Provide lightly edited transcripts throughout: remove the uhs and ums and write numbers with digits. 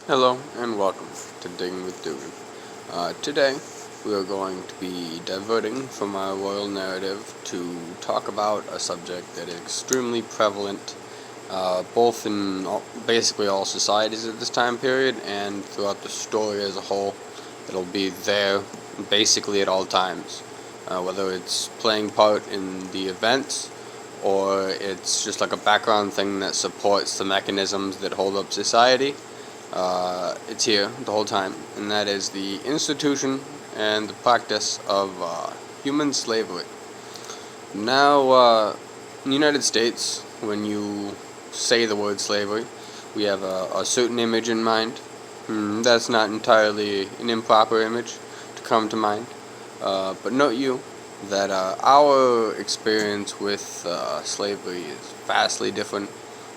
Hello and welcome to Digging with Dugan. Today we are going to be diverting from our royal narrative to talk about a subject that is extremely prevalent both in basically all societies at this time period and throughout the story as a whole. It'll be there basically at all times, whether it's playing part in the events or it's just like a background thing that supports the mechanisms that hold up society. It's here the whole time, and that is the institution and the practice of human slavery. Now, in the United States, when you say the word slavery, we have a certain image in mind. That's not entirely an improper image to come to mind, but note you that our experience with slavery is vastly different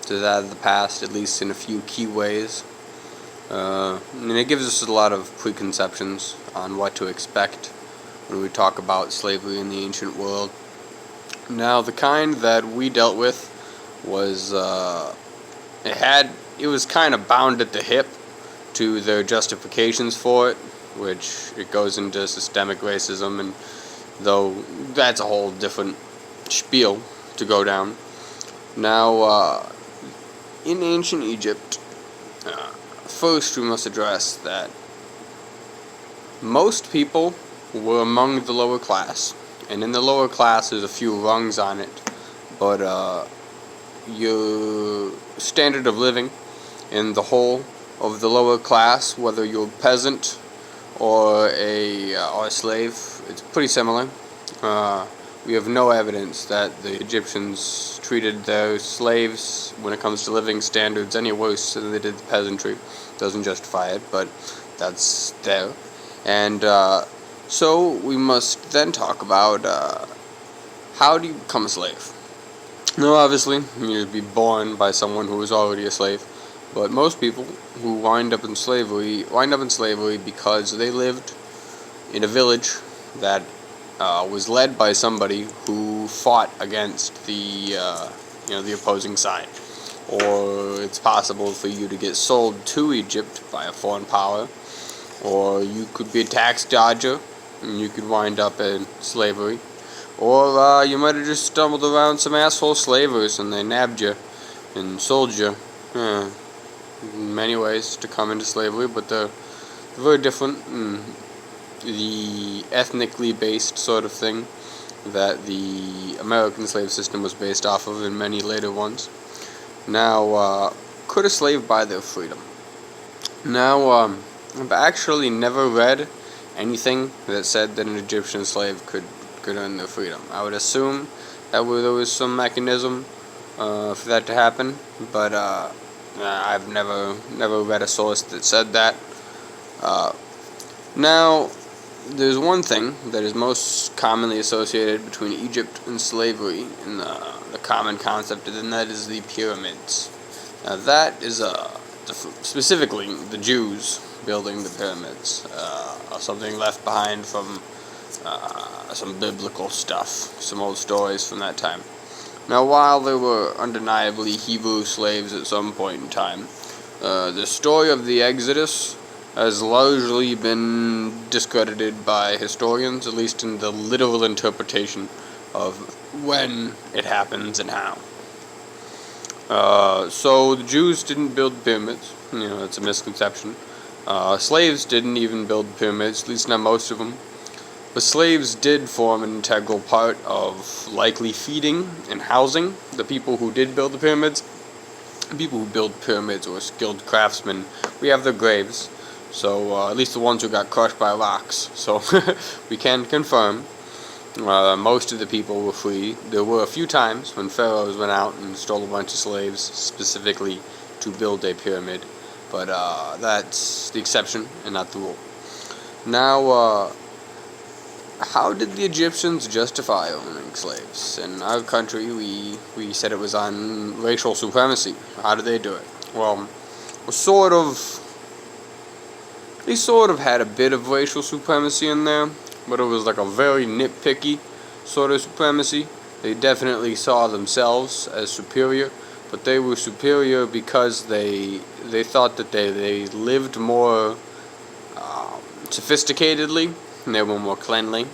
to that of the past, at least in a few key ways. And it gives us a lot of preconceptions on what to expect when we talk about slavery in the ancient world. Now, the kind that we dealt with was it was kind of bound at the hip to their justifications for it, which it goes into systemic racism, and though that's a whole different spiel to go down. Now, in ancient Egypt, first, we must address that most people were among the lower class, and in the lower class there's a few rungs on it, but your standard of living in the whole of the lower class, whether you're a peasant or a slave, it's pretty similar. We have no evidence that the Egyptians treated their slaves, when it comes to living standards, any worse than they did the peasantry. Doesn't justify it, but that's there. And so we must then talk about how do you become a slave? Now, obviously, you'd be born by someone who was already a slave, but most people who wind up in slavery because they lived in a village that was led by somebody who fought against the opposing side. Or it's possible for you to get sold to Egypt by a foreign power, or you could be a tax dodger and you could wind up in slavery, or you might have just stumbled around some asshole slavers and they nabbed you and sold you. In many ways to come into slavery, but they're very different. The ethnically based sort of thing that the American slave system was based off of, and many later ones. Now, could a slave buy their freedom? Now, I've actually never read anything that said that an Egyptian slave could earn their freedom. I would assume that there was some mechanism for that to happen, but I've never read a source that said that. Now, there's one thing that is most commonly associated between Egypt and slavery in the common concept, and that is the pyramids. Now, that is specifically the Jews building the pyramids, something left behind from some biblical stuff, some old stories from that time. Now, while there were undeniably Hebrew slaves at some point in time, the story of the Exodus has largely been discredited by historians, at least in the literal interpretation of when it happens and how. So the Jews didn't build pyramids. It's a misconception. Slaves didn't even build pyramids, at least not most of them. But slaves did form an integral part of likely feeding and housing the people who did build the pyramids. The people who build pyramids were skilled craftsmen. We have their graves. So, at least the ones who got crushed by rocks. So, we can confirm most of the people were free. There were a few times when pharaohs went out and stole a bunch of slaves specifically to build a pyramid. But that's the exception and not the rule. Now, how did the Egyptians justify owning slaves? In our country, we said it was on racial supremacy. How did they do it? Well, they sort of had a bit of racial supremacy in there, but it was like a very nitpicky sort of supremacy. They definitely saw themselves as superior but they were superior because they thought that they lived more sophisticatedly, and they were more cleanly,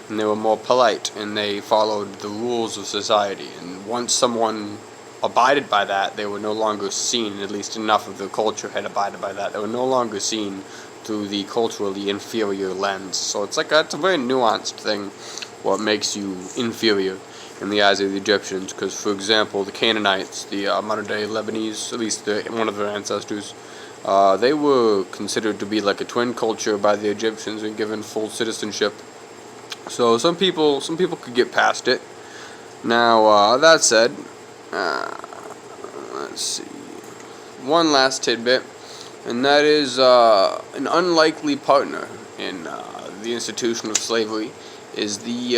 and they were more polite, and they followed the rules of society. And once someone abided by that, they were no longer seen, at least enough of the culture had abided by that, they were no longer seen through the culturally inferior lens. So it's a very nuanced thing, what makes you inferior in the eyes of the Egyptians. Because, for example, the Canaanites, the modern-day Lebanese, at least one of their ancestors, they were considered to be like a twin culture by the Egyptians and given full citizenship. So some people could get past it. Now, that said, let's see, one last tidbit, and that is an unlikely partner in the institution of slavery is the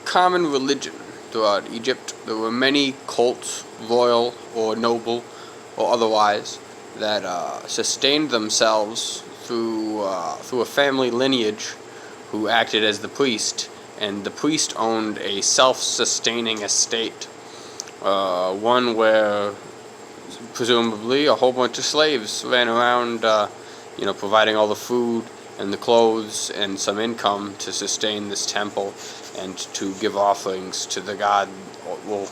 common religion throughout Egypt. There were many cults, royal or noble or otherwise, that sustained themselves through a family lineage who acted as the priest, and the priest owned a self-sustaining estate, one where presumably a whole bunch of slaves ran around, providing all the food and the clothes and some income to sustain this temple and to give offerings to the god, well,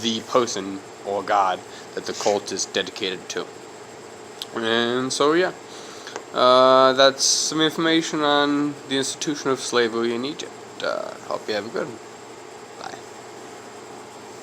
the person or god that the cult is dedicated to. And so, yeah, that's some information on the institution of slavery in Egypt. Hope you have a good one.